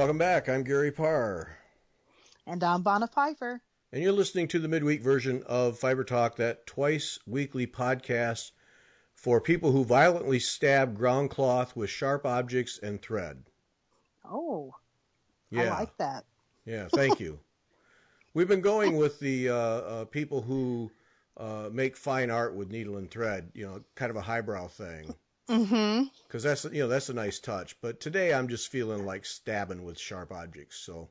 Welcome back. I'm Gary Parr. And I'm Vonna Pfeiffer. And you're listening to the midweek version of Fiber Talk, that twice-weekly podcast for people who violently stab ground cloth with sharp objects and thread. Oh, yeah. I like that. Yeah, thank you. We've been going with the people who make fine art with needle and thread, kind of a highbrow thing. Mm-hmm. Because that's a nice touch. But today I'm just feeling like stabbing with sharp objects, so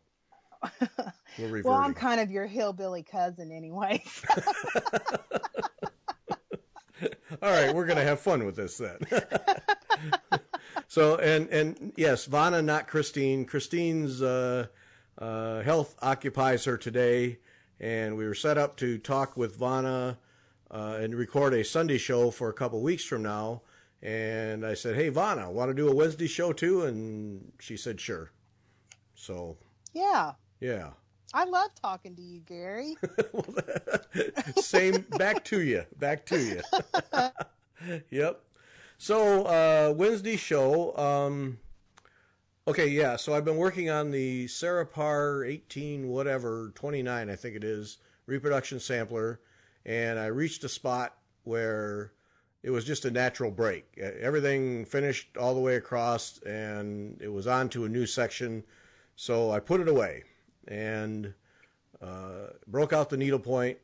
we're reverting. Well, I'm kind of your hillbilly cousin anyway. All right, we're going to have fun with this then. So, and yes, Vonna, not Christine. Christine's health occupies her today, and we were set up to talk with Vonna and record a Sunday show for a couple weeks from now. And I said, hey, Vonna, want to do a Wednesday show too? And she said, sure. So. Yeah. Yeah. I love talking to you, Gary. Same. Back to you. Yep. So, Wednesday show. Okay, yeah. So I've been working on the Sarah Parr 29, I think it is, reproduction sampler. And I reached a spot where it was just a natural break. Everything finished all the way across, and it was on to a new section. So I put it away and broke out the needlepoint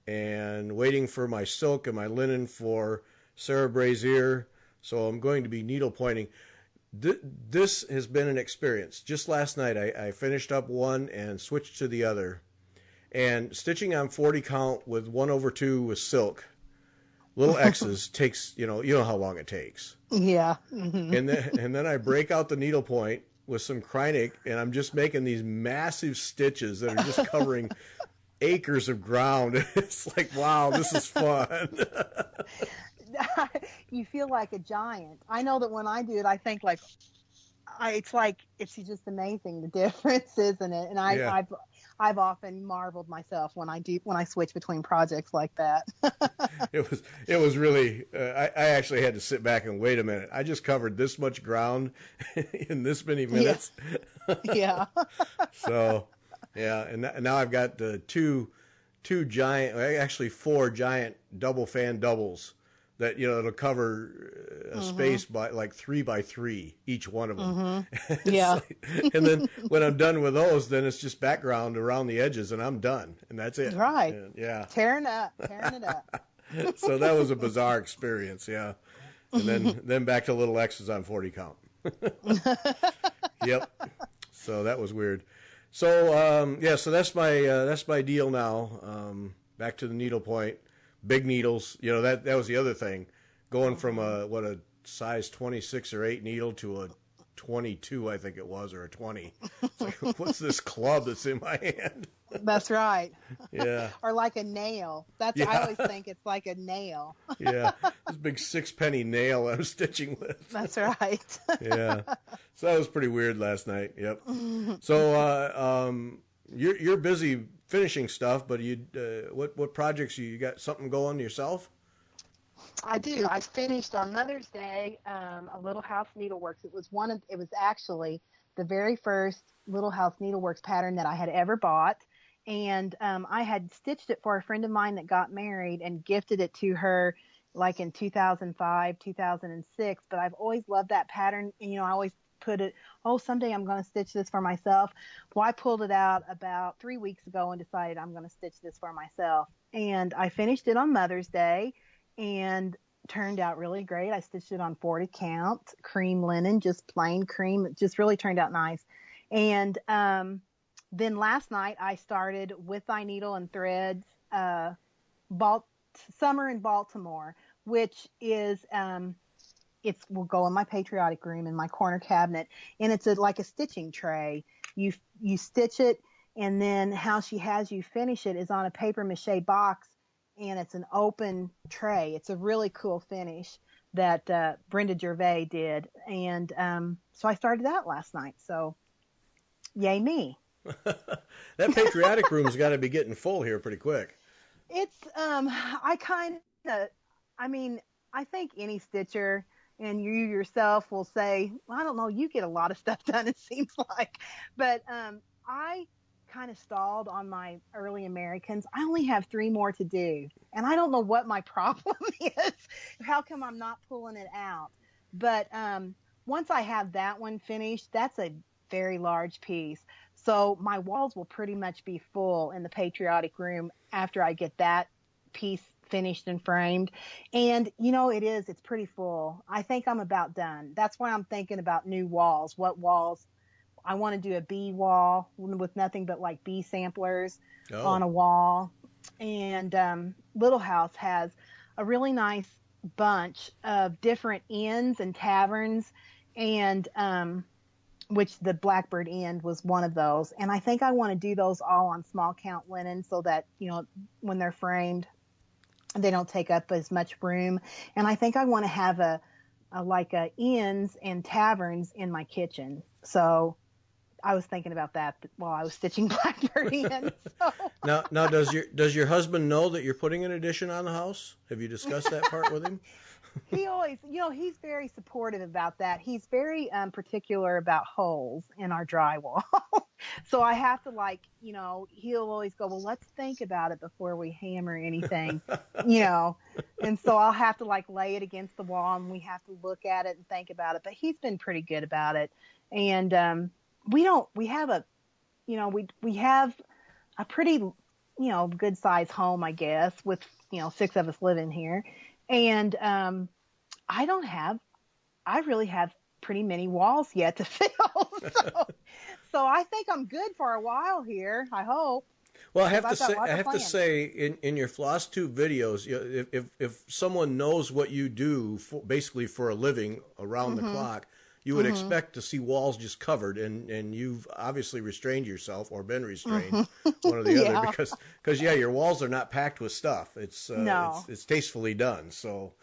and waiting for my silk and my linen for Sarah Braizear. So I'm going to be needlepointing. This has been an experience. Just last night I finished up one and switched to the other. And stitching on 40 count with 1/2 with silk, little X's takes, you know how long it takes. Yeah. Mm-hmm. And then I break out the needlepoint with some Kreinik, and I'm just making these massive stitches that are just covering acres of ground. It's like, wow, this is fun. You feel like a giant. I know that when I do it, I think it's just amazing, the difference, isn't it? And I've often marveled myself when I switch between projects like that. It was really, I actually had to sit back and wait a minute. I just covered this much ground in this many minutes. Yeah. So, yeah. And now I've got two giant, actually 4 giant double fan doubles that, it'll cover a space by like 3 by 3, each one of them. Mm-hmm. Yeah. And then when I'm done with those, then it's just background around the edges and I'm done. And that's it. Right. And, yeah. Tearing it up. So that was a bizarre experience. Yeah. And then back to little X's on 40 count. Yep. So that was weird. So, so that's my deal now. Back to the needlepoint. Big needles, that was the other thing, going from a size 26 or 8 needle to a 22, I think it was, or a 20. It's like, what's this club that's in my hand? That's right. Yeah. Or like a nail. I always think it's like a nail. Yeah. This big 6-penny nail I'm stitching with. That's right. Yeah. So that was pretty weird last night. Yep. So, you're busy finishing stuff, but what projects you got something going yourself? I do. I finished on Mother's Day a Little House Needleworks. It was actually the very first Little House Needleworks pattern that I had ever bought, and I had stitched it for a friend of mine that got married and gifted it to her like in 2005, 2006. But I've always loved that pattern, and I always put it, someday I'm going to stitch this for myself. Well, I pulled it out about 3 weeks ago and decided I'm going to stitch this for myself. And I finished it on Mother's Day and turned out really great. I stitched it on 40 count, cream linen, just plain cream. It just really turned out nice. And then last night I started With Thy Needle and Threads Summer in Baltimore, which is will go in my patriotic room in my corner cabinet, and it's like a stitching tray. You stitch it, and then how she has you finish it is on a paper mache box, and it's an open tray. It's a really cool finish that Brenda Gervais did, and so I started that last night. So, yay me! That patriotic room's got to be getting full here pretty quick. It's I think any stitcher, and you yourself will say, well, I don't know, you get a lot of stuff done, it seems like. But I kind of stalled on my early Americans. I only have 3 more to do, and I don't know what my problem is. How come I'm not pulling it out? But once I have that one finished, that's a very large piece. So my walls will pretty much be full in the patriotic room after I get that piece finished and framed. And it's pretty full. I think I'm about done. That's why I'm thinking about new walls. What walls? I want to do a bee wall with nothing but like bee samplers on a wall. And Little House has a really nice bunch of different inns and taverns, and which the Blackbird Inn was one of those. And I think I want to do those all on small count linen so that, when they're framed, they don't take up as much room. And I think I want to have a inns and taverns in my kitchen. So I was thinking about that while I was stitching Blackbird Inn. So. Now, does your husband know that you're putting an addition on the house? Have you discussed that part with him? He always, he's very supportive about that. He's very particular about holes in our drywall. So I have to he'll always go, well, let's think about it before we hammer anything, and so I'll have to lay it against the wall, and we have to look at it and think about it. But he's been pretty good about it. And we have a pretty, good size home, I guess, with, 6 of us living here. And I really have pretty many walls yet to fill. So I think I'm good for a while here, I hope. Well, I have to say, in your FlossTube videos, if someone knows what you do basically for a living around the clock, you would expect to see walls just covered, and you've obviously restrained yourself or been restrained, one or the other, because your walls are not packed with stuff. It's tastefully done. So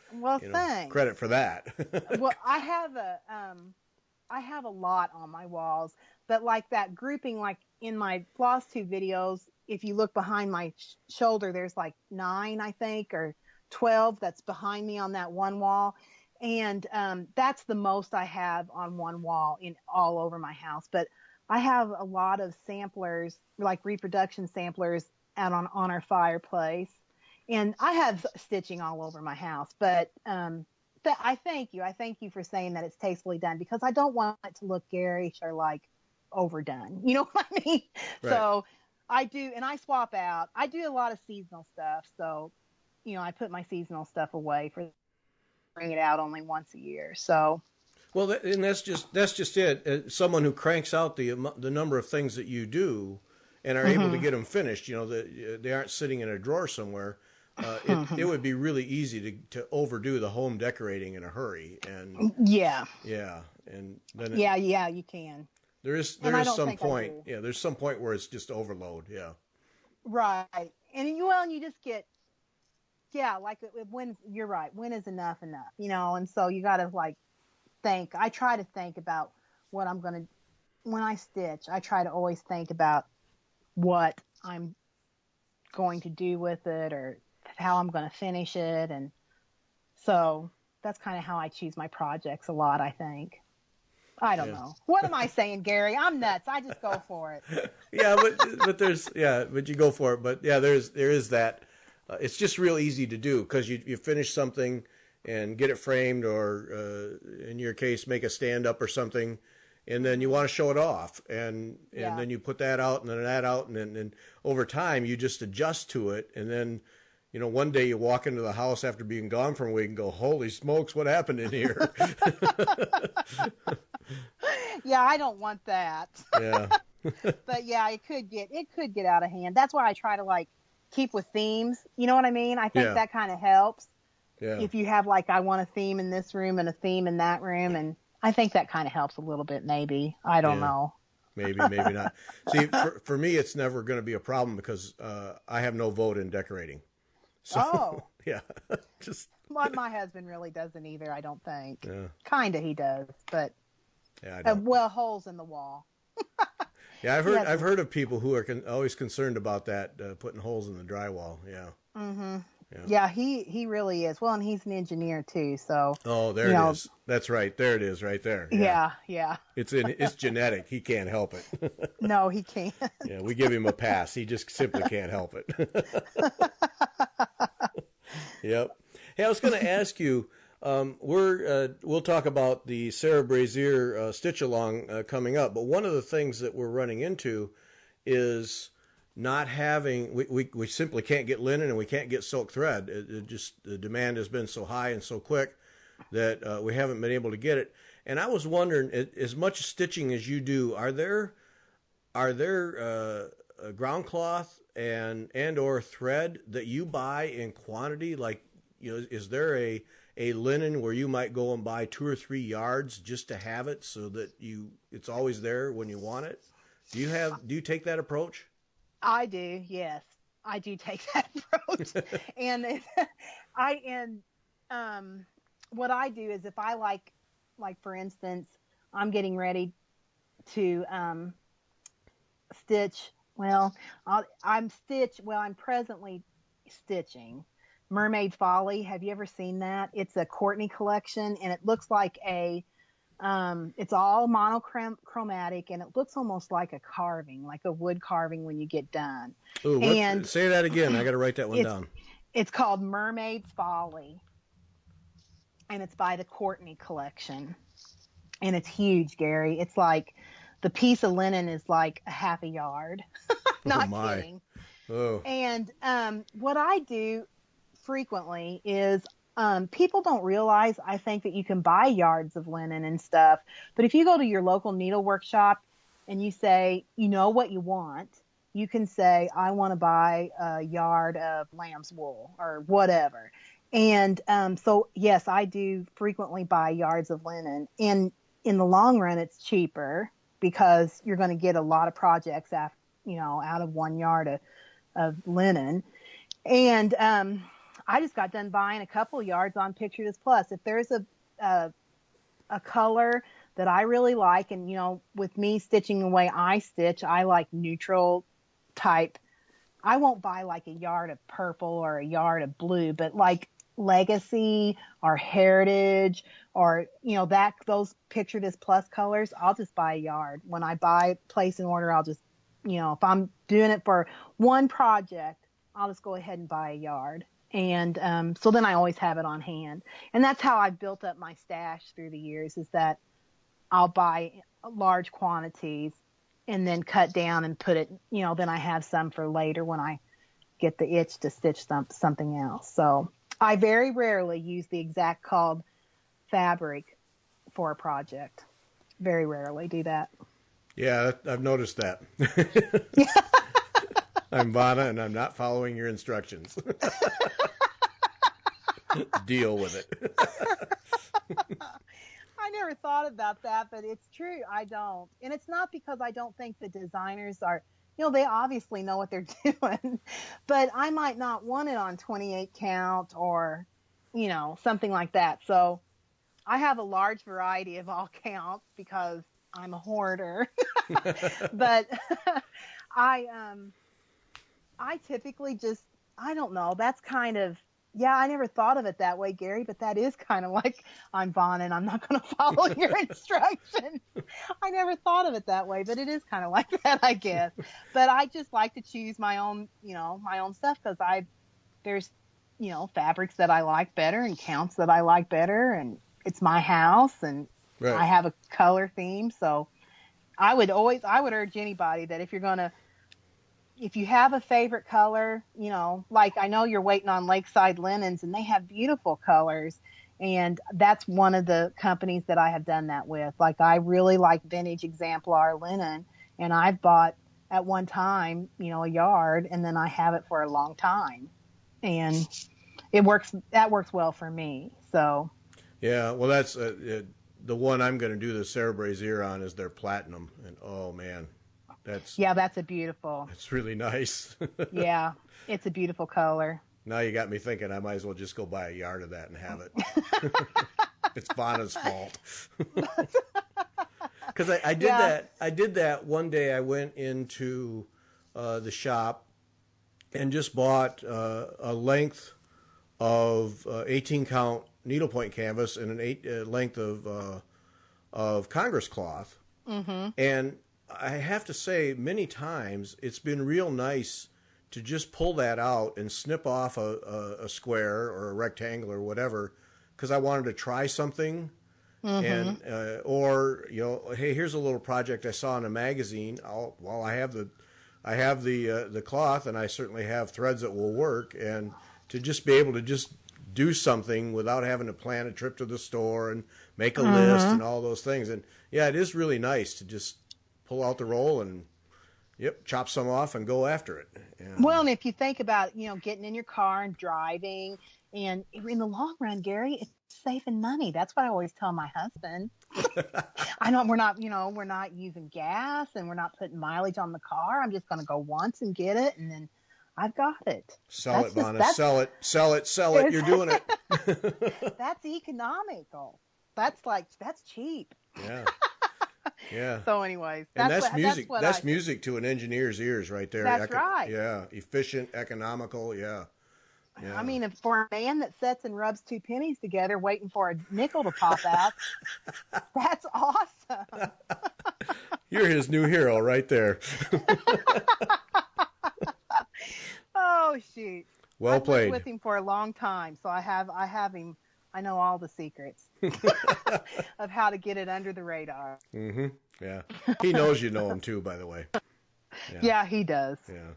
thanks. Credit for that. Well, I have a lot on my walls, but that grouping, in my FlossTube videos, if you look behind my shoulder, there's 9, I think, or 12 that's behind me on that one wall. And that's the most I have on one wall all over my house. But I have a lot of samplers, reproduction samplers, out on our fireplace. And I have stitching all over my house. But I thank you. I thank you for saying that it's tastefully done, because I don't want it to look garish or overdone. You know what I mean? Right. So I do, and I swap out. I do a lot of seasonal stuff. So, I put my seasonal stuff away for bring it out only once a year. So, well, and that's just it. Someone who cranks out the number of things that you do and are able to get them finished, they aren't sitting in a drawer somewhere. It would be really easy to overdo the home decorating in a hurry. And and then you can. There is some point. Yeah, there's some point where it's just overload. Yeah. Right, and you just get. Yeah, when you're right, when is enough? And so you got to think. I try to think about what I'm going to, when I stitch, I try to always think about what I'm going to do with it or how I'm going to finish it. And so that's kind of how I choose my projects a lot, I think. I don't know. What am I saying, Gary? I'm nuts. I just go for it. But you go for it. But there is that. It's just real easy to do because you finish something and get it framed, or in your case, make a stand up or something, and then you want to show it off, and then you put that out and then that out, and then over time you just adjust to it, and then one day you walk into the house after being gone for a week and go, holy smokes, what happened in here? Yeah, I don't want that. Yeah. But it could get out of hand. That's why I try to keep with themes. You know what I mean? I think that kind of helps. Yeah. If you have I want a theme in this room and a theme in that room, and I think that kind of helps a little bit. Maybe I don't know. Maybe not. See, for me, it's never going to be a problem because I have no vote in decorating. So, just my husband really doesn't either. I don't think. Yeah. Kinda he does, but holes in the wall. Yeah, I've heard of people who are always concerned about that, putting holes in the drywall. Yeah. Mm-hmm. Yeah, he really is. Well, and he's an engineer too, so Oh, there it is. That's right. There it is, right there. Yeah, yeah. It's genetic. He can't help it. No, he can't. Yeah, we give him a pass. He just simply can't help it. Yep. Hey, I was going to ask you. We'll talk about the Sarah Braizear Stitch Along coming up, but one of the things that we're running into is not having. We simply can't get linen and we can't get silk thread. It just the demand has been so high and so quick that we haven't been able to get it. And I was wondering, as much stitching as you do, are there ground cloth and or thread that you buy in quantity? Like, is there a linen where you might go and buy 2 or 3 yards just to have it so that it's always there when you want it? Do you take that approach? I do. Yes, I do take that approach. And what I do is if I like for instance, I'm getting ready to stitch. Well, I'm presently stitching Mermaid Folly. Have you ever seen that? It's a Courtney collection, and it looks like it's all monochromatic, and it looks almost like a carving, like a wood carving when you get done. Ooh, say that again. I got to write that one down. It's called Mermaid's Folly, and it's by the Courtney collection, and it's huge, Gary. It's like the piece of linen is like a half a yard. Not kidding. Oh. And what I do frequently is people don't realize, I think, that you can buy yards of linen and stuff. But if you go to your local needlework shop and you say, you know what you want, you can say, I want to buy a yard of lamb's wool or whatever. And so, yes, I do frequently buy yards of linen. And in the long run, it's cheaper because you're going to get a lot of projects out of 1 yard of linen. And I just got done buying a couple yards on Picture This Plus. If there's a color that I really like, and with me stitching the way I stitch, I like neutral type. I won't buy like a yard of purple or a yard of blue, but like Legacy or Heritage or those Picture This Plus colors, I'll just buy a yard. When I place an order, I'll just if I'm doing it for one project, I'll just go ahead and buy a yard. And so then I always have it on hand. And that's how I've built up my stash through the years, is that I'll buy large quantities and then cut down and put it, then I have some for later when I get the itch to stitch something else. So I very rarely use the exact called fabric for a project. Very rarely do that. Yeah, I've noticed that. I'm Vonna, and I'm not following your instructions. Deal with it. I never thought about that, but it's true. I don't. And it's not because I don't think the designers are, they obviously know what they're doing, but I might not want it on 28 count or, something like that. So I have a large variety of all counts because I'm a hoarder. But I typically just, I don't know. That's kind of, I never thought of it that way, Gary, but that is kind of like I'm Vonna and I'm not going to follow your instructions. I never thought of it that way, but it is kind of like that, I guess. But I just like to choose my own, my own stuff because there's, fabrics that I like better and counts that I like better, and it's my house and right. I have a color theme. So I would urge anybody that if you have a favorite color, like I know you're waiting on Lakeside Linens and they have beautiful colors, and that's one of the companies that I have done that with. Like I really like Vintage Exemplar linen, and I've bought at one time, a yard, and then I have it for a long time, and that works well for me. So yeah, well that's the one I'm going to do the Sarah Braizear on is their platinum, and oh man. That's a beautiful. It's really nice. Yeah, it's a beautiful color. Now you got me thinking I might as well just go buy a yard of that and have it. It's Vonna's fault. Because I did that. I did that one day. I went into the shop and just bought a length of 18 count needlepoint canvas and an 8 length of Congress cloth. Mm-hmm. And I have to say, many times it's been real nice to just pull that out and snip off a square or a rectangle or whatever, because I wanted to try something. Mm-hmm. And or, you know, hey, here's a little project I saw in a magazine. I have the cloth, and I certainly have threads that will work, and to just be able to just do something without having to plan a trip to the store and make a list and all those things. And yeah, it is really nice to just pull out the roll and chop some off and go after it. And, well, and if you think about, you know, getting in your car and driving, and in the long run, Gary, it's saving money. That's what I always tell my husband. I know we're not using gas, and we're not putting mileage on the car. I'm just going to go once and get it, and then I've got it. Sell it, Vonna. Sell it. You're doing it. That's economical. That's cheap. Yeah. Yeah. So anyways, that's music. That's music to an engineer's ears right there. That's right. Yeah. Efficient, economical. Yeah. I mean, for a man that sits and rubs 2 pennies together waiting for a nickel to pop out, that's awesome. You're his new hero right there. Oh, shoot. Well played. I've worked with him for a long time, so I have him. I know all the secrets of how to get it under the radar. Mm-hmm. Yeah. He knows you know him too, by the way. Yeah, he does. Yeah.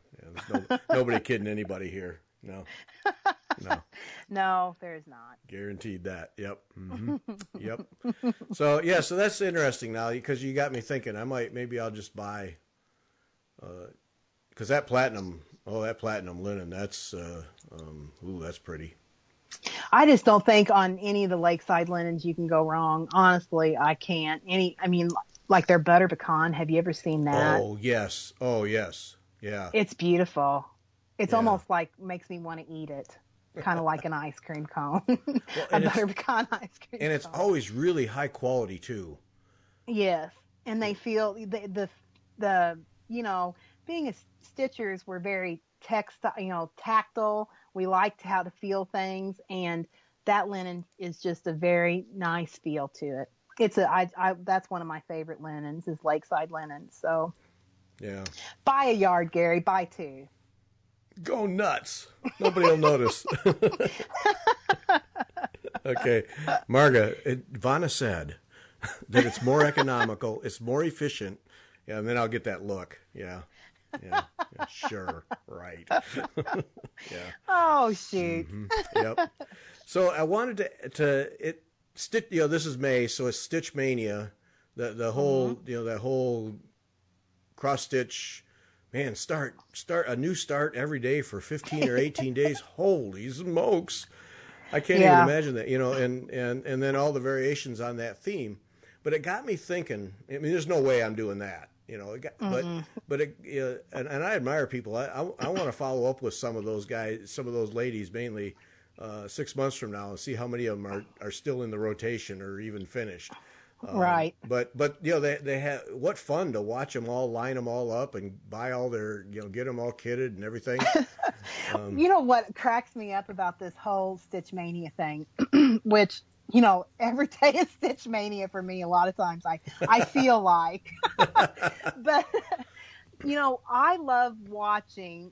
There's nobody kidding anybody here. No. No, there's not. Guaranteed that. Yep. Mm-hmm. Yep. So that's interesting now, because you got me thinking. Maybe I'll just buy, because that platinum linen, that's that's pretty. I just don't think on any of the lakeside linens you can go wrong. Honestly, I can't. Like their butter pecan. Have you ever seen that? Oh yes. Yeah. It's beautiful. It's almost like makes me want to eat it. Kind of like an ice cream cone. A butter pecan ice cream And it's cone. always really high quality too. Yes. And they feel the being as stitchers, we're very tactile. We liked how to feel things, and that linen is just a very nice feel to it. That's one of my favorite linens is lakeside linen. So yeah, buy a yard, Gary. Buy 2. Go nuts. Nobody will notice. Okay, Marga, Vonna said that it's more economical, it's more efficient. Yeah, and then I'll get that look. Yeah, sure, right. Yeah. Oh shoot. Mm-hmm. Yep. So I wanted this is May, so it's Stitch Mania. The whole that whole cross stitch, man, start a new start every day for 15 or 18 days. Holy smokes. I can't even imagine that, and then all the variations on that theme. But it got me thinking, I mean, there's no way I'm doing that. And I admire people. I want to follow up with some of those guys, some of those ladies, mainly 6 months from now, and see how many of them are still in the rotation or even finished. Right. But they have, what fun to watch them all, line them all up and buy all their, get them all kitted and everything. What cracks me up about this whole Stitch Mania thing, which, every day is Stitch Mania for me. A lot of times I feel like, but, I love watching,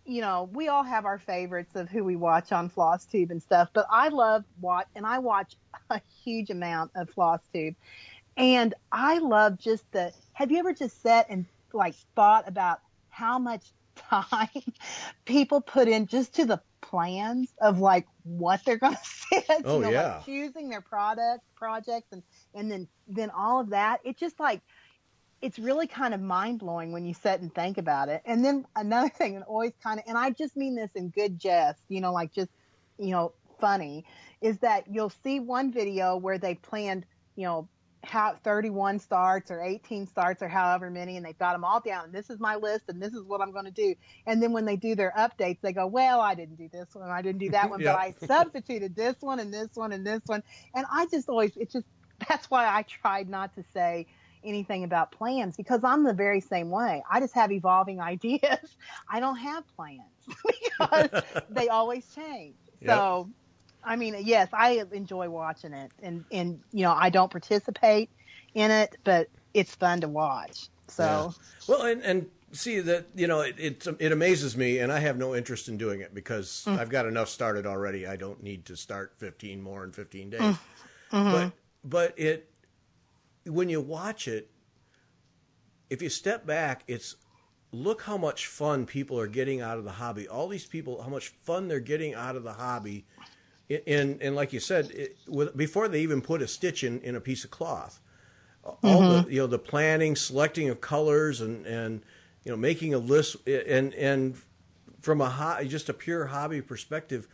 we all have our favorites of who we watch on FlossTube and stuff, but I watch a huge amount of FlossTube, and I love have you ever just sat and thought about how much time people put in just to the plans of what they're going to stitch, choosing their projects and then all of that. It's just it's really kind of mind blowing when you sit and think about it. And then another thing, and always and I just mean this in good jest, funny, is that you'll see one video where they planned, how 31 starts or 18 starts or however many, and they've got them all down. And this is my list, and this is what I'm going to do. And then when they do their updates, they go, well, I didn't do this one, I didn't do that one, but I substituted this one and this one and this one. And I just that's why I tried not to say anything about plans, because I'm the very same way. I just have evolving ideas. I don't have plans because they always change. Yep. So, I mean, yes, I enjoy watching it, and I don't participate in it, but it's fun to watch. Yeah. So, Well, and see that it amazes me, and I have no interest in doing it because mm, I've got enough started already. I don't need to start 15 more in 15 mm, days. mm-hmm. But it when you watch it, if you step back, it's look how much fun people are getting out of the hobby. All these people, how much fun they're getting out of the hobby. And like you said, before they even put a stitch in a piece of cloth, all Mm-hmm. the planning, selecting of colors, and making a list, and from just a pure hobby perspective,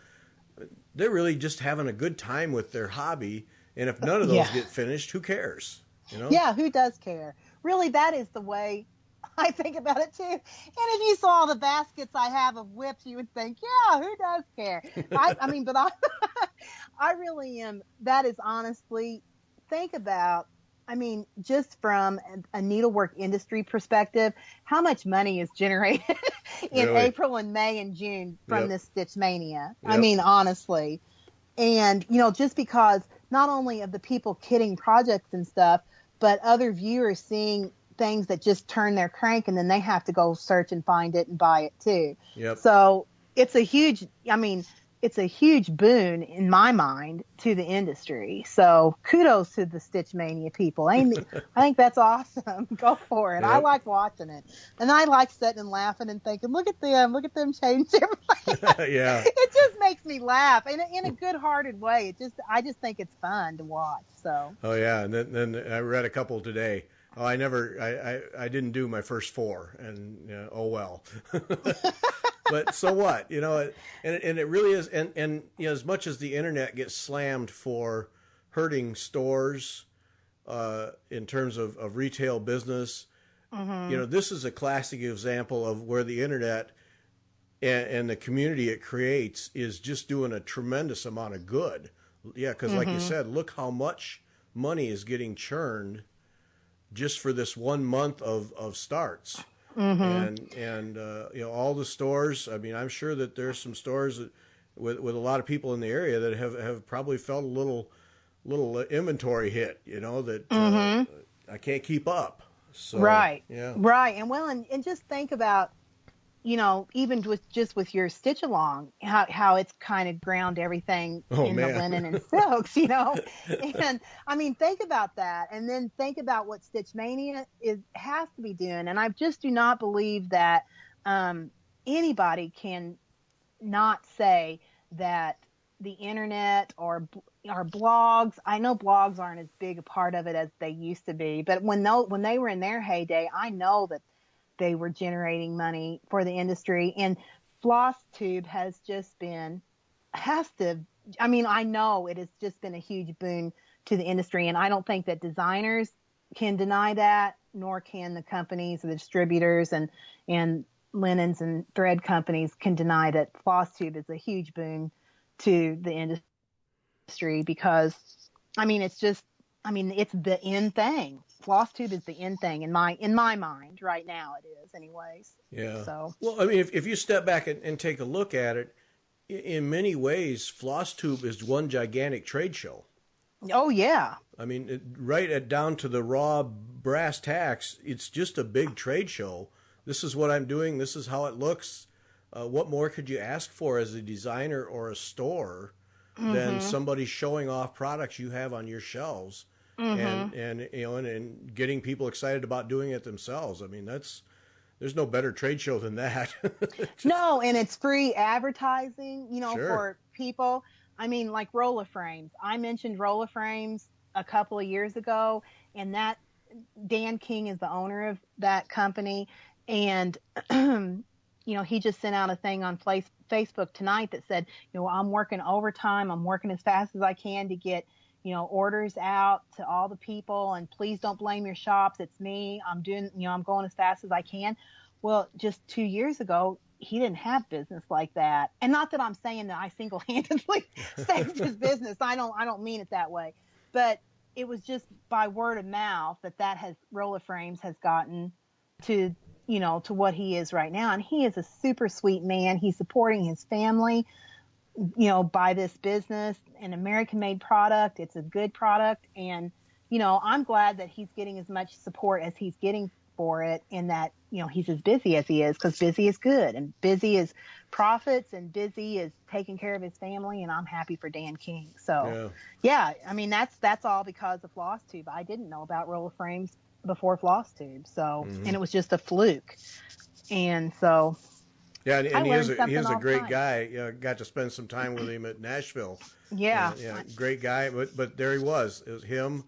they're really just having a good time with their hobby. And if none of those Yeah. get finished, who cares? Yeah, who does care? Really, that is the way I think about it too. And if you saw the baskets I have of whips, you would think, yeah, who does care? I mean, but I really am. That is honestly, think about, I mean, just from a needlework industry perspective, how much money is generated in Really? April and May and June from Yep. this Stitch Mania. I Yep. mean, honestly. And, just because not only of the people kitting projects and stuff, but other viewers seeing things that just turn their crank and then they have to go search and find it and buy it too. Yep. So it's it's a huge boon in my mind to the industry. So kudos to the Stitch Mania people. I think that's awesome. Go for it. I Yep. like watching it. And I like sitting and laughing and thinking, look at them change everything. Yeah. It just makes me laugh in a good-hearted way. I just think it's fun to watch. So. Oh yeah, and then I read a couple today. Oh, I didn't do my first four, and oh well. But so what, and it really is, and as much as the internet gets slammed for hurting stores, in terms of retail business, Mm-hmm. this is a classic example of where the internet and the community it creates is just doing a tremendous amount of good. Yeah, because like you Mm-hmm. said, look how much money is getting churned just for this 1 month of starts. Mm-hmm. And all the stores. I mean, I'm sure that there's some stores that, with a lot of people in the area that have probably felt a little inventory hit. That Mm-hmm. I can't keep up. So Right. yeah. Right. And well, and just think about, even with your stitch along, how it's kind of ground everything Oh in the man. linen and silks. And I mean, think about that. And then think about what Stitch Mania has to be doing. And I just do not believe that, anybody can not say that the internet or blogs. I know blogs aren't as big a part of it as they used to be, but when they were in their heyday, I know that they were generating money for the industry. And FlossTube I know it has just been a huge boon to the industry. And I don't think that designers can deny that, nor can the companies, the distributors and linens and thread companies can deny that FlossTube is a huge boon to the industry because, it's the in thing. FlossTube is the in thing in my mind right now. It is, anyways. Yeah. So. Well, I mean, if you step back and take a look at it, in many ways, FlossTube is one gigantic trade show. Oh yeah. I mean, down to the raw brass tacks, it's just a big trade show. This is what I'm doing. This is how it looks. What more could you ask for as a designer or a store than Mm-hmm. somebody showing off products you have on your shelves, Mm-hmm. and getting people excited about doing it themselves? I mean, there's no better trade show than that. No, and it's free advertising, Sure. for people. I mean, like Rolla Frames. I mentioned Rolla Frames a couple of years ago, and that Dan King is the owner of that company, and he just sent out a thing on Facebook tonight that said, I'm working overtime. I'm working as fast as I can to get, orders out to all the people, and please don't blame your shops. It's me. I'm going as fast as I can. Well, just 2 years ago, he didn't have business like that. And not that I'm saying that I single-handedly saved his business. I don't mean it that way, but it was just by word of mouth that Rolla Frames has gotten to, to what he is right now. And he is a super sweet man. He's supporting his family. buy this business, an American-made product. It's a good product, and I'm glad that he's getting as much support as he's getting for it, and that he's as busy as he is, because busy is good, and busy is profits, and busy is taking care of his family, and I'm happy for Dan King. So yeah, I mean that's all because of FlossTube. I didn't know about roller frames before FlossTube, so and it was just a fluke, and so. Yeah, and he is a great guy. Got to spend some time with him at Nashville. Yeah, great guy. But there he was. It was him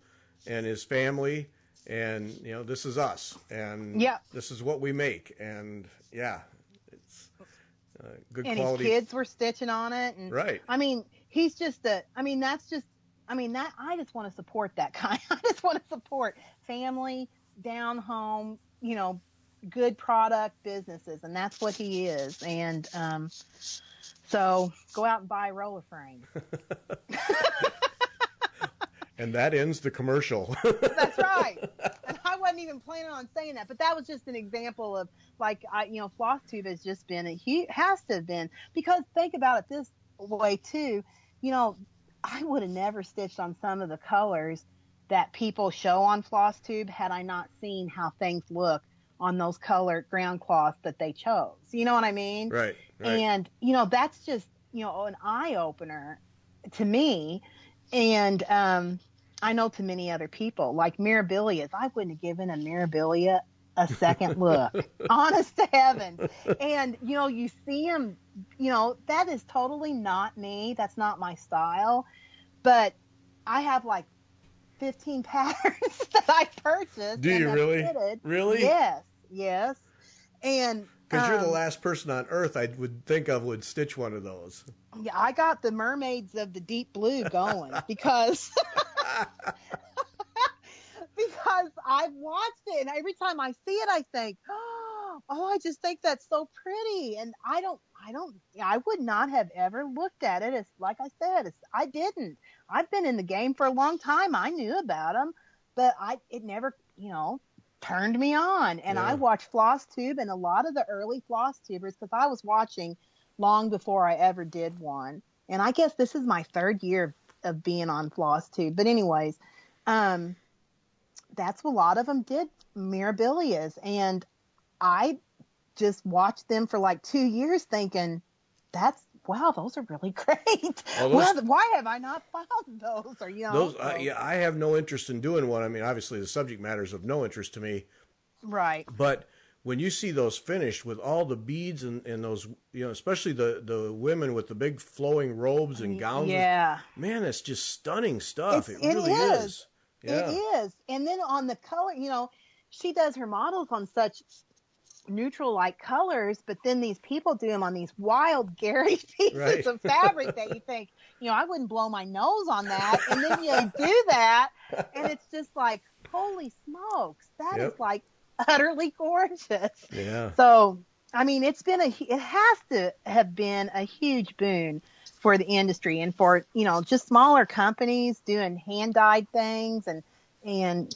and his family, and this is us, and this is what we make, and it's good and quality. His kids were stitching on it, and right. I mean, he's just I just want to support that kind. I just want to support family, down home, good product businesses, and that's what he is. And so go out and buy roller frames. And that ends the commercial. That's right. And I wasn't even planning on saying that, but that was just an example of FlossTube has just been has to have been, because think about it this way too. I would have never stitched on some of the colors that people show on FlossTube had I not seen how things look on those colored ground cloths that they chose. You know what I mean? Right. And, that's just, an eye opener to me. And I know to many other people, like Mirabilias. I wouldn't have given a Mirabilia a second look. Honest to heaven. And, you see them, that is totally not me. That's not my style. But I have 15 patterns that I purchased. Do you really? Fitted. Really? Yes. And because you're the last person on earth I would think of would stitch one of those. Yeah, I got the mermaids of the deep blue going because I've watched it, and every time I see it, I think, oh, I just think that's so pretty. And I would not have ever looked at it. It's like I said, I didn't. I've been in the game for a long time. I knew about them, but it never, turned me on. And I watched FlossTube and a lot of the early FlossTubers, because I was watching long before I ever did one. And I guess this is my third year of being on FlossTube. But anyways, that's what a lot of them did, Mirabilias. And I just watched them for 2 years thinking, wow, those are really great. Why have I not found those? Or those. I have no interest in doing one. I mean, obviously the subject matter is of no interest to me. Right. But when you see those finished with all the beads and those, especially the women with the big flowing robes and gowns. Yeah. Man, it's just stunning stuff. It really is. Yeah. It is. And then on the color, she does her models on such neutral colors, but then these people do them on these wild Gary pieces of fabric that you think, I wouldn't blow my nose on that, and then you do that, and it's just holy smokes, that is utterly gorgeous. Yeah. So I mean, it has to have been a huge boon for the industry, and for just smaller companies doing hand dyed things, and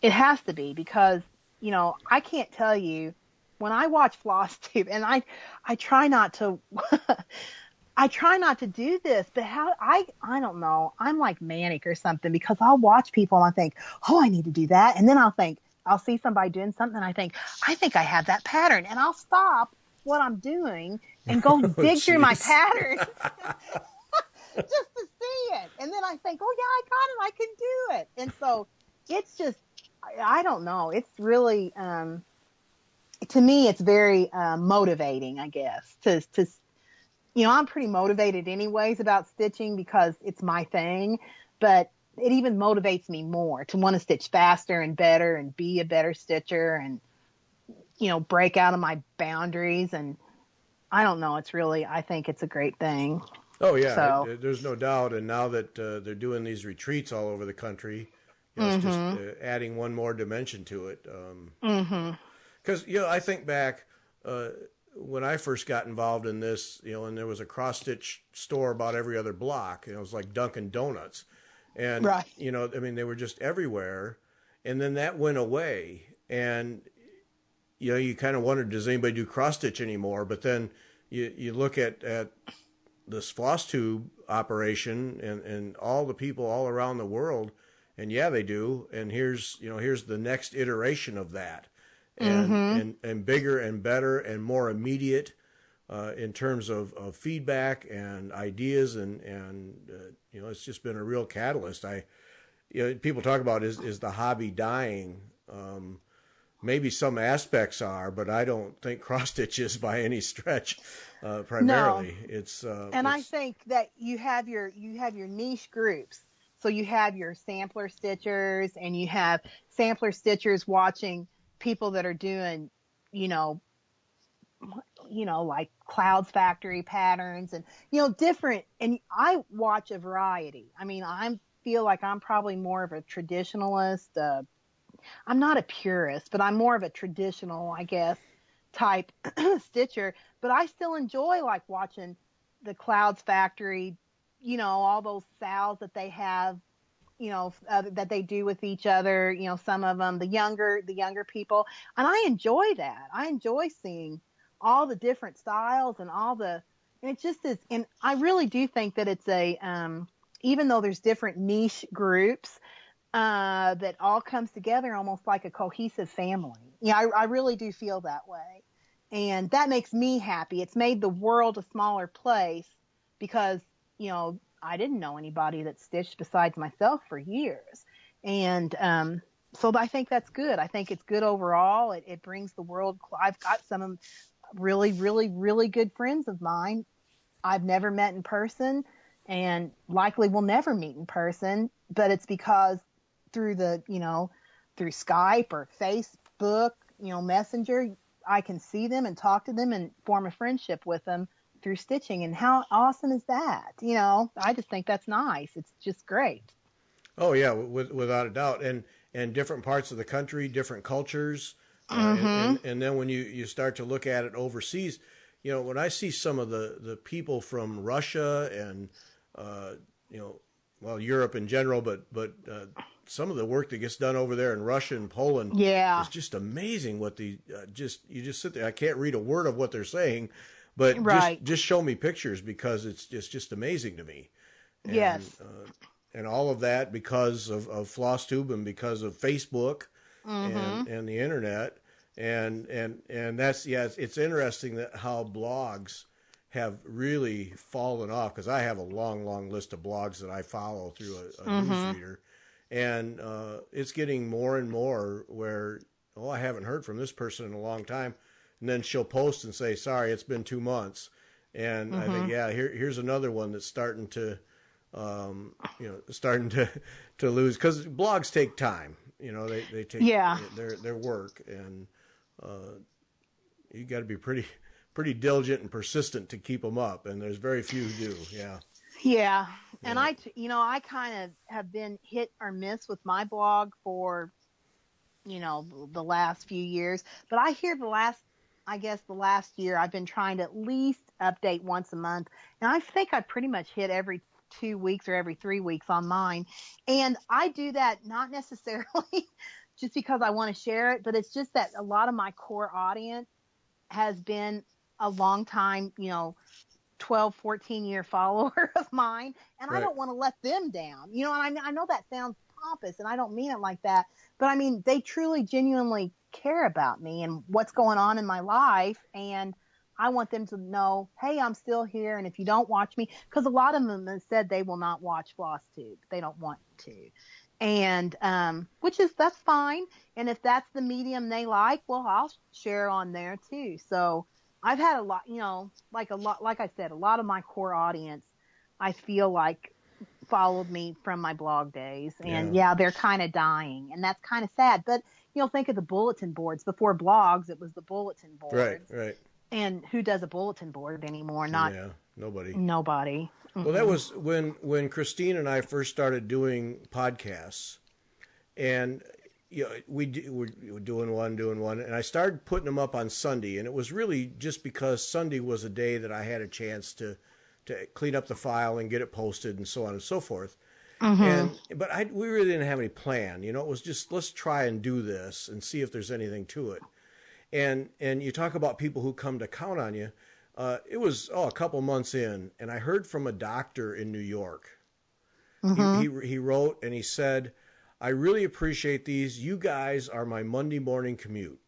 it has to be, because I can't tell you, when I watch FlossTube, and I try not to, I try not to do this, but I don't know, I'm like manic or something, because I'll watch people and I think, oh, I need to do that. And then I'll see somebody doing something and I think I have that pattern, and I'll stop what I'm doing and go dig through my patterns just to see it. And then I think, oh yeah, I got it, I can do it. And so it's just, I don't know. It's really, to me, it's very motivating, I guess, to I'm pretty motivated anyways about stitching because it's my thing, but it even motivates me more to want to stitch faster and better and be a better stitcher and, break out of my boundaries. And I don't know, I think it's a great thing. Oh yeah, so, there's no doubt. And now that they're doing these retreats all over the country, it's just adding one more dimension to it. Because, I think back when I first got involved in this, and there was a cross-stitch store about every other block. It was like Dunkin' Donuts. And, right. They were just everywhere. And then that went away. And, you kind of wondered, does anybody do cross-stitch anymore? But then you look at this FlossTube operation and all the people all around the world, and yeah, they do. And here's the next iteration of that, and bigger and better and more immediate in terms of feedback and ideas, and it's just been a real catalyst. People talk about is the hobby dying? Maybe some aspects are, but I don't think cross stitch is by any stretch. Primarily, no. I think that you have your niche groups. So you have your sampler stitchers, and you have sampler stitchers watching people that are doing, like Clouds Factory patterns and different. And I watch a variety. I mean, I feel like I'm probably more of a traditionalist. I'm not a purist, but I'm more of a traditional, I guess, type stitcher. But I still enjoy like watching the Clouds Factory, all those SALs that they have, that they do with each other, some of them, the younger people. And I enjoy that. I enjoy seeing all the different styles and and it just is. And I really do think that it's even though there's different niche groups, that all comes together almost like a cohesive family. I really do feel that way. And that makes me happy. It's made the world a smaller place because, I didn't know anybody that stitched besides myself for years. And so I think that's good. I think it's good overall. It brings the world. I've got some really, really, really good friends of mine I've never met in person and likely will never meet in person. But it's because through through Skype or Facebook, Messenger, I can see them and talk to them and form a friendship with them through stitching. And how awesome is that? I just think that's nice. It's just great. Oh yeah, without a doubt. And different parts of the country, different cultures. And then when you start to look at it overseas, when I see some of the people from Russia and, Europe in general, but some of the work that gets done over there in Russia and Poland is just amazing. What you just sit there. I can't read a word of what they're saying, but just show me pictures because it's just amazing to me. And, yes. And all of that because of FlossTube and because of Facebook and the internet. And that's, it's interesting that how blogs have really fallen off, because I have a long list of blogs that I follow through a newsreader. And it's getting more and more where, I haven't heard from this person in a long time. And then she'll post and say, sorry, it's been 2 months. And I think, here's another one that's starting to, to lose, because blogs take time. They take their work, and you got to be pretty diligent and persistent to keep them up. And there's very few who do. Yeah. Yeah. And I kind of have been hit or miss with my blog for, the last few years, but I hear the last year I've been trying to at least update once a month. And I think I pretty much hit every 2 weeks or every 3 weeks on mine. And I do that not necessarily just because I want to share it, but it's just that a lot of my core audience has been a long time, 12, 14-year follower of mine, and I don't want to let them down. And I know that sounds pompous, and I don't mean it like that, but I mean, they truly, genuinely care about me and what's going on in my life, and I want them to know, hey, I'm still here, and if you don't watch me, because a lot of them have said they will not watch FlossTube. They don't want to. And that's fine. And if that's the medium they like, well, I'll share on there too. So I've had a lot, like I said, a lot of my core audience, I feel like, followed me from my blog days. And they're kind of dying, and that's kind of sad. But, think of the bulletin boards. Before blogs, it was the bulletin boards. Right. And who does a bulletin board anymore? Nobody. Mm-hmm. Well, that was when Christine and I first started doing podcasts, and we're doing one, and I started putting them up on Sunday, and it was really just because Sunday was a day that I had a chance to clean up the file and get it posted and so on and so forth. But we really didn't have any plan. It was just, let's try and do this and see if there's anything to it. And you talk about people who come to count on you. it was a couple months in, and I heard from a doctor in New York. He wrote and he said, "I really appreciate these. You guys are my Monday morning commute."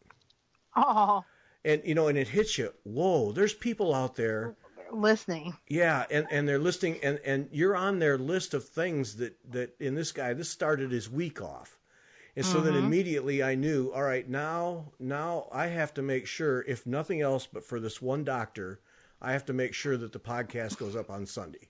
Oh. And and it hits you. Whoa, there's people out there listening. Yeah, and they're listening, and you're on their list of things that in this guy, this started his week off. And so then immediately I knew, all right, now I have to make sure, if nothing else but for this one doctor, I have to make sure that the podcast goes up on Sunday.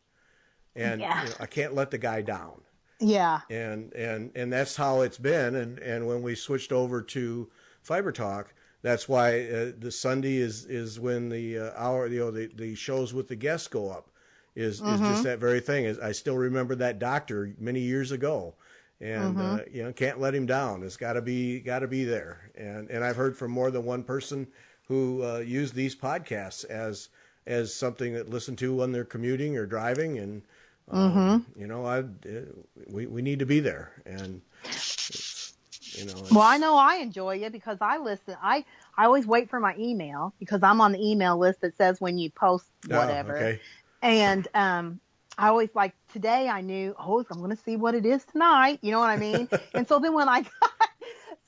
And I can't let the guy down. Yeah. And that's how it's been. And when we switched over to Fiber Talk, that's why the Sunday is when the hour, the shows with the guests go up, is just that very thing. I still remember that doctor many years ago, and can't let him down. It's got to be there. And I've heard from more than one person who use these podcasts as something that listen to when they're commuting or driving, and we need to be there. And well, I know I enjoy you because I listen. I always wait for my email because I'm on the email list that says when you post whatever. Oh, okay. And I always, like, today I knew, I'm going to see what it is tonight. You know what I mean? And so then when I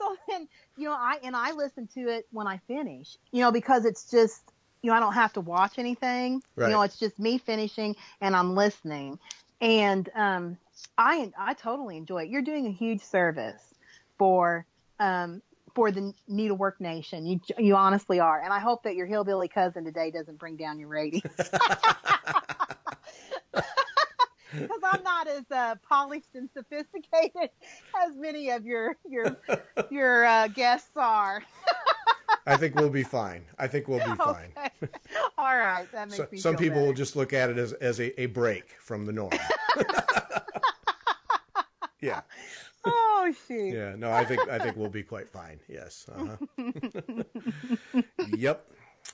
I listen to it when I finish, because it's just, I don't have to watch anything. Right. It's just me finishing and I'm listening. And I totally enjoy it. You're doing a huge service for the Needlework Nation. You honestly are. And I hope that your hillbilly cousin today doesn't bring down your ratings. Because I'm not as polished and sophisticated as many of your guests are. I think we'll be fine. Fine. All right. That makes me some feel people better. will just look at it as a break from the norm. Yeah. Oh, shoot. Yeah. No, I think we'll be quite fine. Yes. Yep.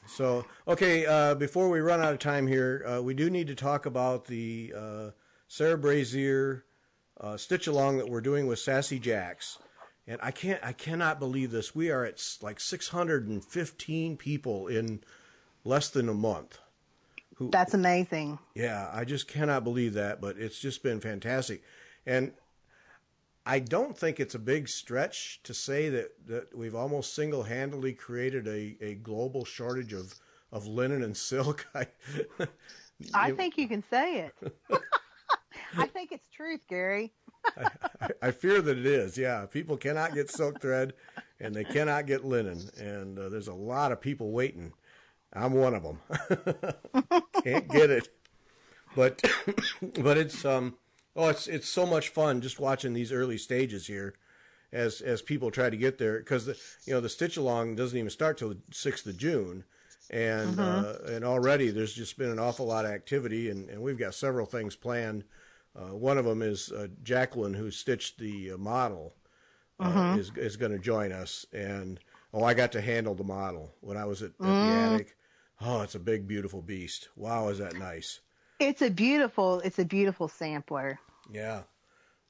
So, okay, before we run out of time here, we do need to talk about the Sarah Braizear Stitch Along that we're doing with Sassy Jacks. And I cannot believe this. We are at like 615 people in less than a month. That's amazing. Yeah, I just cannot believe that, but it's just been fantastic. And I don't think it's a big stretch to say that we've almost single-handedly created a global shortage of linen and silk. I think you can say it. I think it's truth, Gary. I fear that it is, yeah. People cannot get silk thread, and they cannot get linen, and there's a lot of people waiting. I'm one of them. Can't get it. But it's it's so much fun just watching these early stages here as people try to get there, because the Stitch Along doesn't even start till the 6th of June, and already there's just been an awful lot of activity, and we've got several things planned. One of them is Jacqueline, who stitched the model, is going to join us, and I got to handle the model when I was at the attic. Oh, it's a big, beautiful beast. Wow, is that nice? It's a beautiful sampler. Yeah,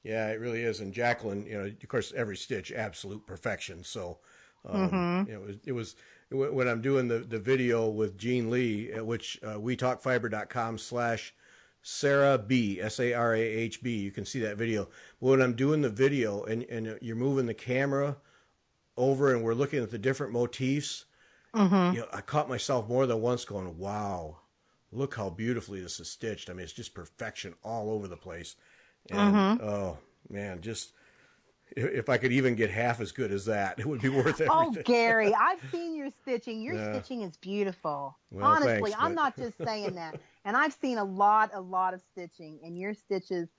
it really is. And Jacqueline, of course, every stitch, absolute perfection. So, it was when I'm doing the video with Jean Lee, which wetalkfiber.com/Sarah B, SARAHB. You can see that video. But when I'm doing the video and you're moving the camera over and we're looking at the different motifs, I caught myself more than once going, wow, look how beautifully this is stitched. I mean, it's just perfection all over the place. And, oh, man, just if I could even get half as good as that, it would be worth everything. Oh, Gary, I've seen your stitching. Your stitching is beautiful. Well, honestly, thanks, I'm not just saying that. And I've seen a lot of stitching, and your stitches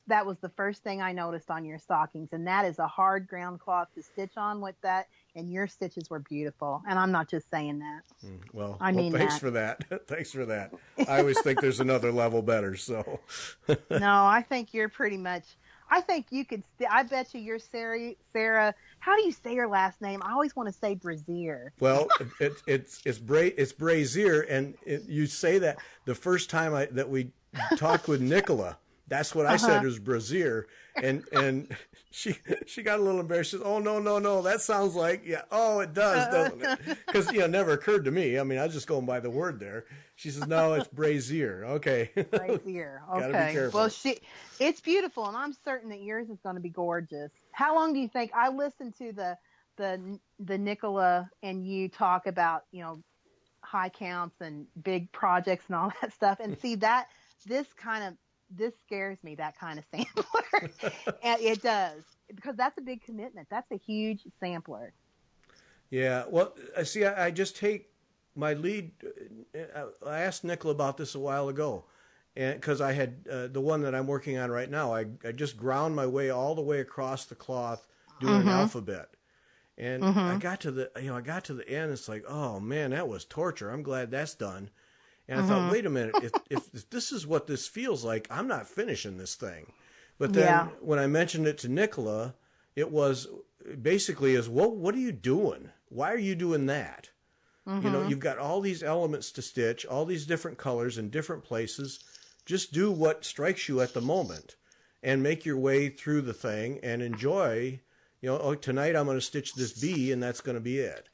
that was the first thing I noticed on your stockings, and that is a hard ground cloth to stitch on with that, and your stitches were beautiful. And I'm not just saying that. Well, I mean thanks for that. Thanks for that. I always think there's another level better. So, no, I think you're pretty much. I think you could. I bet you're Sarah. How do you say your last name? I always want to say Braizear. Well, it's Braizear, and you say that the first time that we talked with Nicola. That's what I said. It was Braizear, and she got a little embarrassed. She says, "Oh no, that sounds like Oh, it does, doesn't it?" Because it never occurred to me. I mean, I was just going by the word there. She says, "No, it's Braizear." Okay. Braizear. Okay. Gotta be careful. Well, it's beautiful, and I'm certain that yours is going to be gorgeous. How long do you think? I listened to the Nicola and you talk about high counts and big projects and all that stuff, and see that this scares me, that kind of sampler. And it does, because that's a big commitment. That's a huge sampler. Yeah. Well, see, I just take my lead. I asked Nicola about this a while ago, and because I had the one that I'm working on right now, I just ground my way all the way across the cloth doing an alphabet. And I got to the end. It's like, oh man, that was torture. I'm glad that's done. And I thought, wait a minute, if this is what this feels like, I'm not finishing this thing. But then when I mentioned it to Nicola, it was basically what are you doing? Why are you doing that? You've got all these elements to stitch, all these different colors in different places. Just do what strikes you at the moment and make your way through the thing and enjoy. Tonight I'm going to stitch this bee and that's going to be it.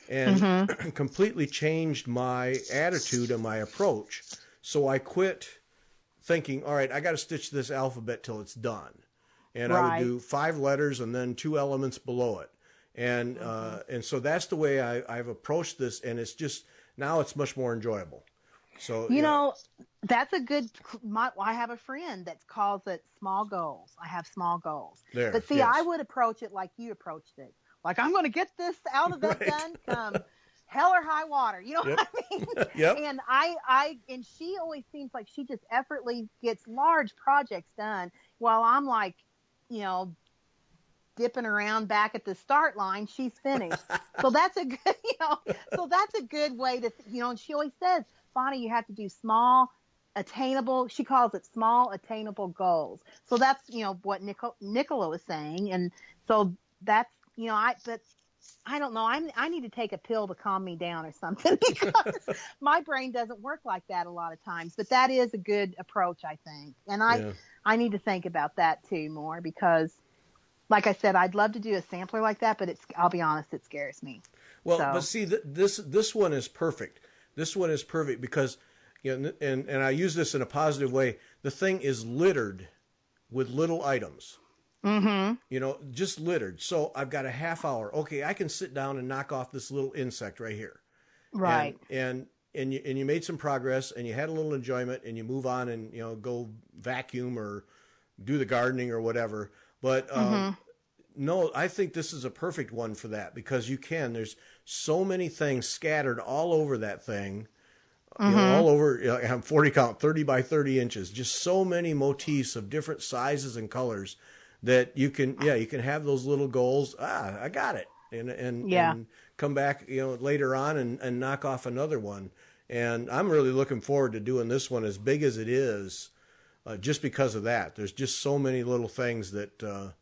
And completely changed my attitude and my approach. So I quit thinking, all right, I got to stitch this alphabet till it's done. And I would do 5 letters and then 2 elements below it. And so that's the way I've approached this. And it's just, now it's much more enjoyable. So, that's a good, I have a friend that calls it small goals. I have small goals. But see, I would approach it like you approached it. Like, I'm going to get this alphabet done come hell or high water. You know what I mean? Yep. And and she always seems like she just effortlessly gets large projects done, while I'm like, dipping around back at the start line. She's finished. So that's a good, so that's a good way to, and she always says, Vonna, you have to do small, attainable. She calls it small, attainable goals. So that's, what Nicola was saying. And so that's, but I don't know. I need to take a pill to calm me down or something, because my brain doesn't work like that a lot of times. But that is a good approach, I think. And I need to think about that too more, because, like I said, I'd love to do a sampler like that, but I'll be honest, it scares me. Well, but see, this one is perfect. This one is perfect because, and I use this in a positive way. The thing is littered with little items. Just littered. So I've got a half hour. Okay, I can sit down and knock off this little insect right here. Right. And you made some progress and you had a little enjoyment and you move on and, go vacuum or do the gardening or whatever. But no, I think this is a perfect one for that, because there's so many things scattered all over that thing. All over, I have 40 count, 30 by 30 inches, just so many motifs of different sizes and colors that you can have those little goals. I got it. And come back, later on and knock off another one. And I'm really looking forward to doing this one as big as it is, just because of that. There's just so many little things that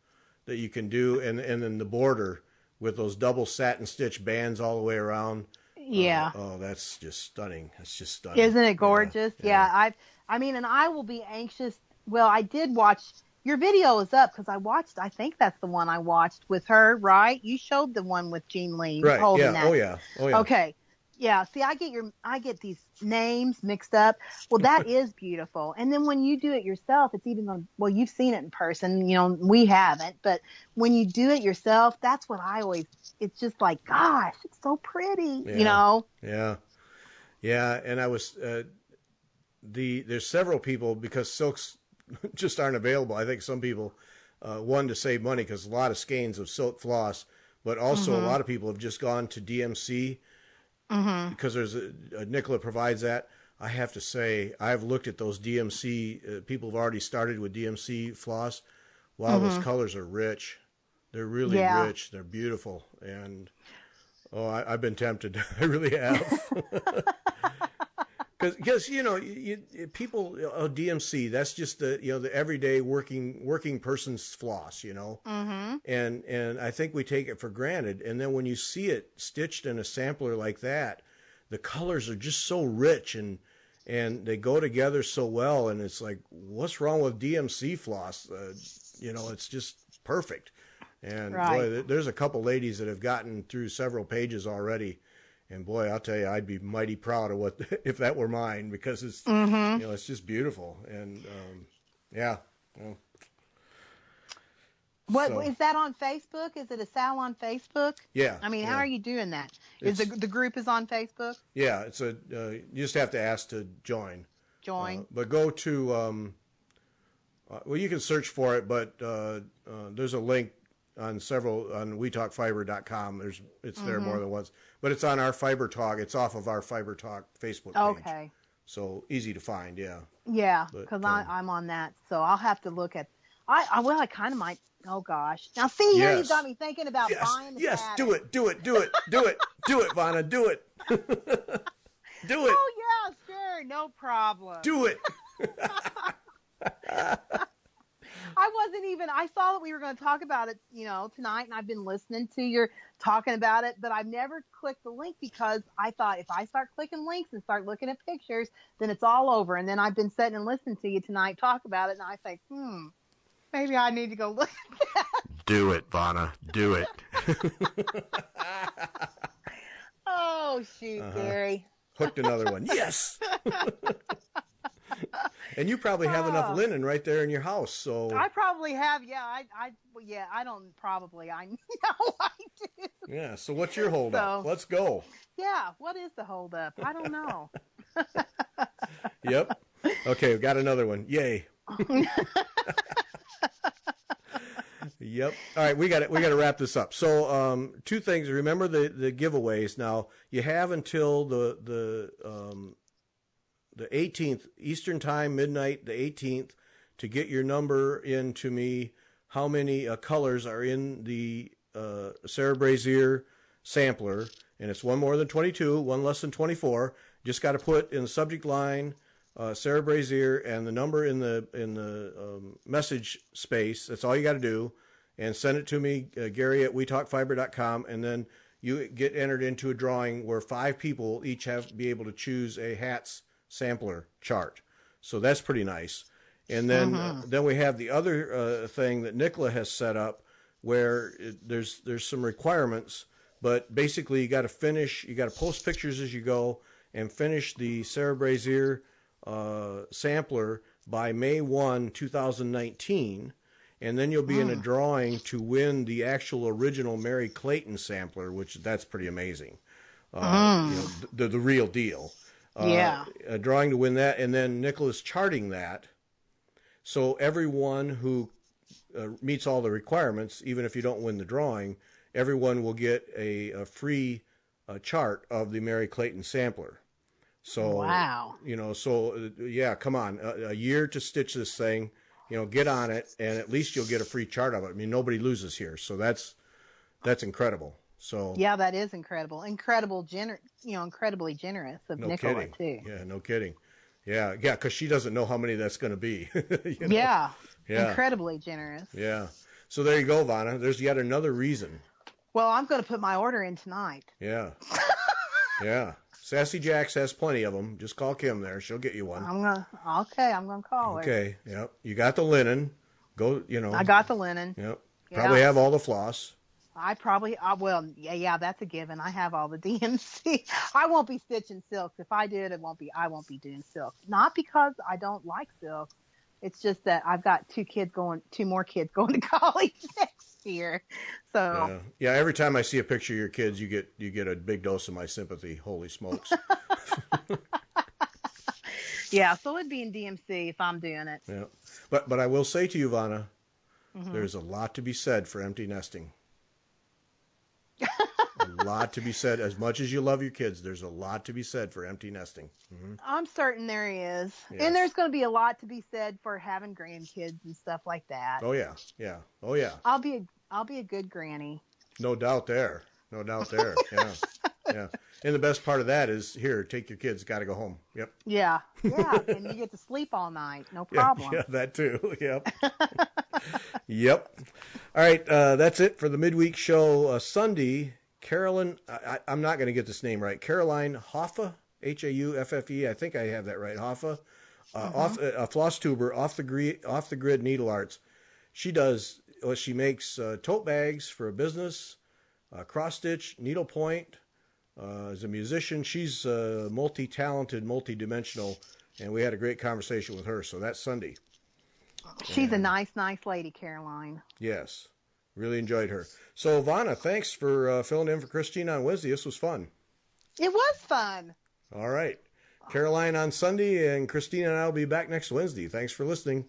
you can do. And then the border with those double satin stitch bands all the way around. Yeah. That's just stunning. It's just stunning. Isn't it gorgeous? Yeah. And I will be anxious. Well, I did watch your video is up, because I think that's the one I watched with her, right? You showed the one with Jean Lee. Right. Holding that. Oh yeah. Okay. Yeah. See, I get these names mixed up. Well, that is beautiful. And then when you do it yourself, it's even going to, well, you've seen it in person, we haven't, but when you do it yourself, that's what it's just like, gosh, it's so pretty, Yeah. Yeah. And I was, there's several people, because silks just aren't available. I think some people, one, to save money, because a lot of skeins of silk floss, but also a lot of people have just gone to DMC. Because there's Nicola provides that. I have to say, I've looked at those DMC, people have already started with DMC floss. Wow, those colors are rich. They're really rich. They're beautiful. And, I've been tempted. I really have. Because people, DMC, that's just the everyday working person's floss, and I think we take it for granted. And then when you see it stitched in a sampler like that, the colors are just so rich and and they go together so well. And it's like, what's wrong with DMC floss? It's just perfect. And boy, there's a couple ladies that have gotten through several pages already. And boy, I'll tell you, I'd be mighty proud of if that were mine, because it's, it's just beautiful. And, yeah. What is that on Facebook? Is it a SAL on Facebook? Yeah. I mean, how are you doing that? Is the group is on Facebook? Yeah, it's you just have to ask to join. But go to you can search for it, but there's a link on WeTalkFiber.com. It's there more than once, but it's on our Fiber Talk. It's off of our Fiber Talk Facebook page. Okay. So easy to find. Yeah. Yeah, because I'm on that, so I'll have to look at. I kind of might. Oh gosh! Now see here, you got me thinking about buying the pattern. Do it, Vonna, do it. Do it. Oh yeah, sure, no problem. Do it. I saw that we were going to talk about it, tonight, and I've been listening to your talking about it, but I've never clicked the link because I thought if I start clicking links and start looking at pictures, then it's all over. And then I've been sitting and listening to you tonight talk about it, and I think, maybe I need to go look at that. Do it, Vonna. Do it. Oh, shoot, Gary. Hooked another one. Yes. And you probably have enough linen right there in your house, so I probably have. Yeah, I don't probably. I know I do. Yeah. So what's your hold up? Let's go. Yeah. What is the hold up? I don't know. Yep. Okay, we've got another one. Yay. Yep. All right, we got to wrap this up. So, two things. Remember the giveaways. Now, you have until the 18th Eastern Time, midnight, the 18th, to get your number in to me. How many colors are in the Sarah Braizear sampler? And it's one more than 22, one less than 24. Just got to put in the subject line Sarah Braizear and the number in the message space. That's all you got to do, and send it to me, Gary at WeTalkFiber.com, and then you get entered into a drawing where 5 people each be able to choose a hats sampler chart. So that's pretty nice. And then then we have the other thing that Nicola has set up where there's some requirements, but basically you got to post pictures as you go and finish the Sarah Braizear sampler by May 1, 2019, and then you'll be in a drawing to win the actual original Mary Clayton sampler, which that's pretty amazing. The real deal. A drawing to win that, and then Nicola's charting that. So everyone who meets all the requirements, even if you don't win the drawing, everyone will get a free chart of the Mary Clayton sampler. So, wow. Come on, a year to stitch this thing, get on it, and at least you'll get a free chart of it. I mean, nobody loses here. So that's incredible. So yeah, that is incredible. Incredibly generous of Nicola too. Yeah, no kidding. Yeah, because she doesn't know how many that's going to be. Yeah, incredibly generous. Yeah. So there you go, Vonna. There's yet another reason. Well, I'm going to put my order in tonight. Yeah. Yeah. Sassy Jax has plenty of them. Just call Kim there. She'll get you one. I'm going to call her. Okay. Yep. You got the linen. Go, I got the linen. Yep. Probably have all the floss. I probably, that's a given. I have all the DMC. I won't be stitching silks. If I did, I won't be doing silk. Not because I don't like silk. It's just that I've got two more kids going to college next year. So yeah. Every time I see a picture of your kids, you get a big dose of my sympathy. Holy smokes. Yeah. So it'd be in DMC if I'm doing it. Yeah. But I will say to you, Vonna, there's a lot to be said for empty nesting. A lot to be said. As much as you love your kids, there's a lot to be said for empty nesting. Mm-hmm. I'm certain there is. Yes. And there's going to be a lot to be said for having grandkids and stuff like that. Oh yeah. Yeah. Oh yeah. I'll be a good granny. No doubt there. Yeah. Yeah. And the best part of that is, here, take your kids, got to go home. Yep. Yeah. And you get to sleep all night. No problem. Yeah, that too. Yep. Yep. All right. That's it for the midweek show. Sunday, Carolyn, I'm not going to get this name right. Caroline Hauffe. Hauffe. I think I have that right. Hauffe, a FlossTuber, off the grid Needlearts. She does. Well, she makes tote bags for a business, cross stitch, needlepoint. As a musician, she's multi-talented, multi-dimensional, and we had a great conversation with her. So that's Sunday. She's a nice lady, Caroline. Yes, really enjoyed her. So Vonna, thanks for filling in for Christine on Wednesday. This was fun. It was fun. All right. Caroline on Sunday, and Christine and I will be back next Wednesday. Thanks for listening.